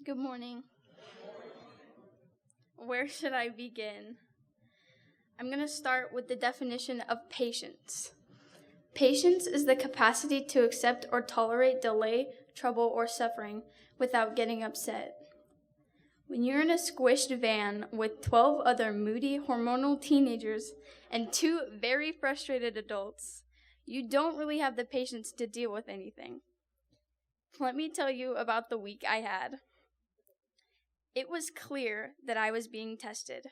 Good morning. Where should I begin? I'm going to start with the definition of patience. Patience is the capacity to accept or tolerate delay, trouble, or suffering without getting upset. When you're in a squished van with 12 other moody, hormonal teenagers and 2 very frustrated adults, you don't really have the patience to deal with anything. Let me tell you about the week I had. It was clear that I was being tested.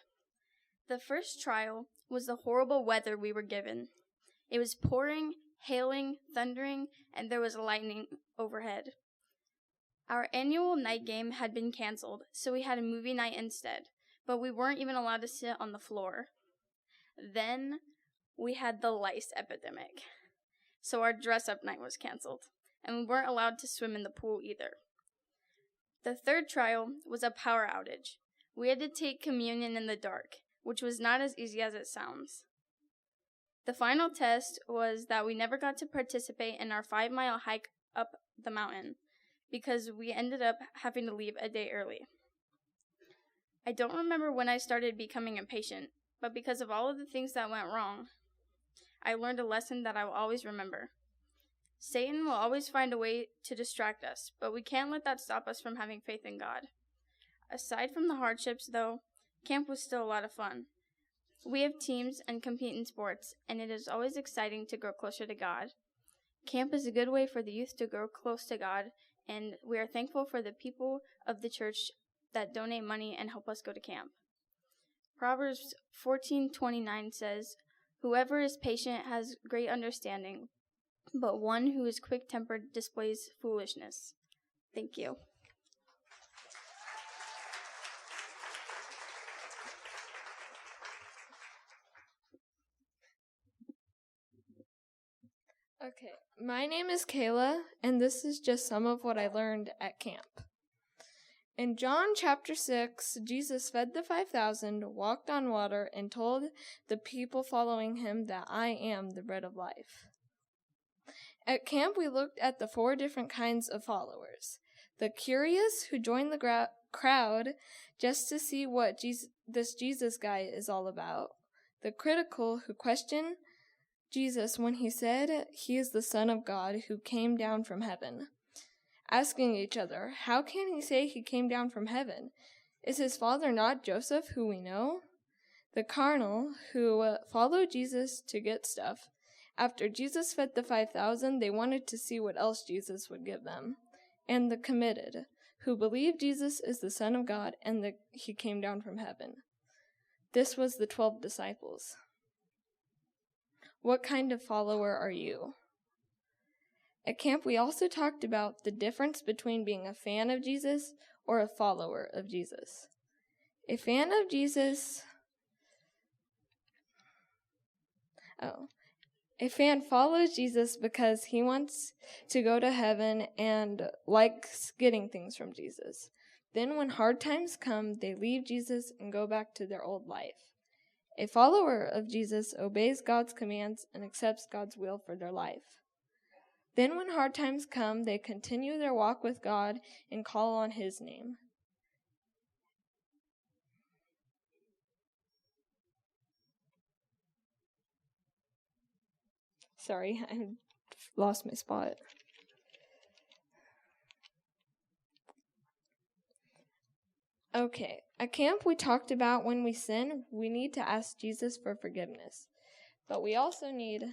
The first trial was the horrible weather we were given. It was pouring, hailing, thundering, and there was lightning overhead. Our annual night game had been canceled, so we had a movie night instead, but we weren't even allowed to sit on the floor. Then we had the lice epidemic, so our dress-up night was canceled, and we weren't allowed to swim in the pool either. The third trial was a power outage. We had to take communion in the dark, which was not as easy as it sounds. The final test was that we never got to participate in our 5-mile hike up the mountain because we ended up having to leave a day early. I don't remember when I started becoming impatient, but because of all of the things that went wrong, I learned a lesson that I will always remember. Satan will always find a way to distract us, but we can't let that stop us from having faith in God. Aside from the hardships, though, camp was still a lot of fun. We have teams and compete in sports, and it is always exciting to grow closer to God. Camp is a good way for the youth to grow close to God, and we are thankful for the people of the church that donate money and help us go to camp. Proverbs 14:29 says, "Whoever is patient has great understanding, but one who is quick-tempered displays foolishness." Thank you. Okay, my name is Kayla, and this is just some of what I learned at camp. In John chapter 6, Jesus fed the 5,000, walked on water, and told the people following him that I am the bread of life. At camp, we looked at the 4 different kinds of followers. The curious, who join the crowd just to see what this Jesus guy is all about. The critical, who question Jesus when he said he is the Son of God who came down from heaven. Asking each other, how can he say he came down from heaven? Is his father not Joseph, who we know? The carnal, who followed Jesus to get stuff. After Jesus fed the 5,000, they wanted to see what else Jesus would give them. And the committed, who believed Jesus is the Son of God and that he came down from heaven. This was the 12 disciples. What kind of follower are you? At camp, we also talked about the difference between being a fan of Jesus or a follower of Jesus. A fan of Jesus... A fan follows Jesus because he wants to go to heaven and likes getting things from Jesus. Then when hard times come, they leave Jesus and go back to their old life. A follower of Jesus obeys God's commands and accepts God's will for their life. Then when hard times come, they continue their walk with God and call on his name. Sorry, I lost my spot. Okay, at camp we talked about when we sin, we need to ask Jesus for forgiveness. But we also need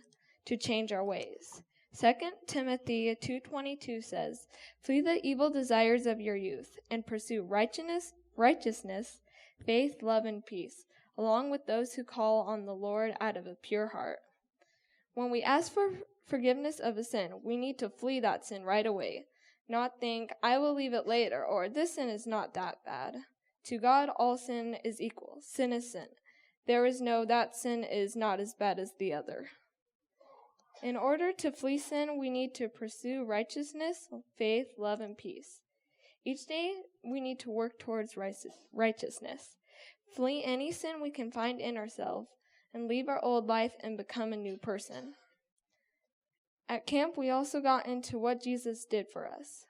to change our ways. 2 Timothy 2:22 says, "Flee the evil desires of your youth and pursue righteousness, faith, love, and peace, along with those who call on the Lord out of a pure heart." When we ask for forgiveness of a sin, we need to flee that sin right away, not think, I will leave it later, or this sin is not that bad. To God, all sin is equal. Sin is sin. There is no that sin is not as bad as the other. In order to flee sin, we need to pursue righteousness, faith, love, and peace. Each day, we need to work towards righteousness. Flee any sin we can find in ourselves, and leave our old life and become a new person. At camp, we also got into what Jesus did for us.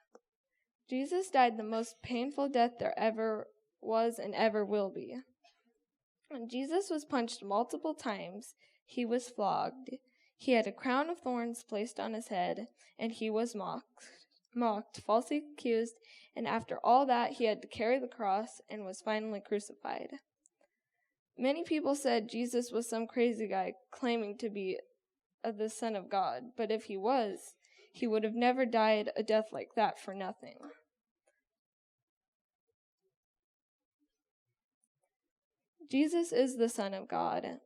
Jesus died the most painful death there ever was and ever will be. When Jesus was punched multiple times, he was flogged. He had a crown of thorns placed on his head, and he was mocked, falsely accused, and after all that, he had to carry the cross and was finally crucified. Many people said Jesus was some crazy guy claiming to be the Son of God, but if he was, he would have never died a death like that for nothing. Jesus is the Son of God,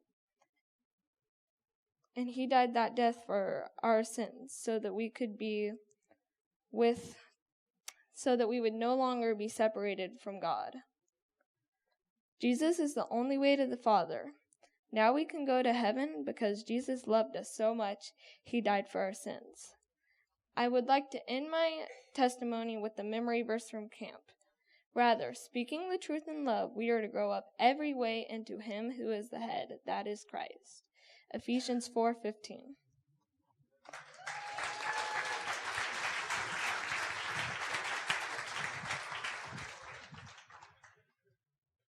and he died that death for our sins so that we would no longer be separated from God. Jesus is the only way to the Father. Now we can go to heaven because Jesus loved us so much, he died for our sins. I would like to end my testimony with the memory verse from camp. Rather, speaking the truth in love, we are to grow up every way into him who is the head, that is Christ. Ephesians 4:15.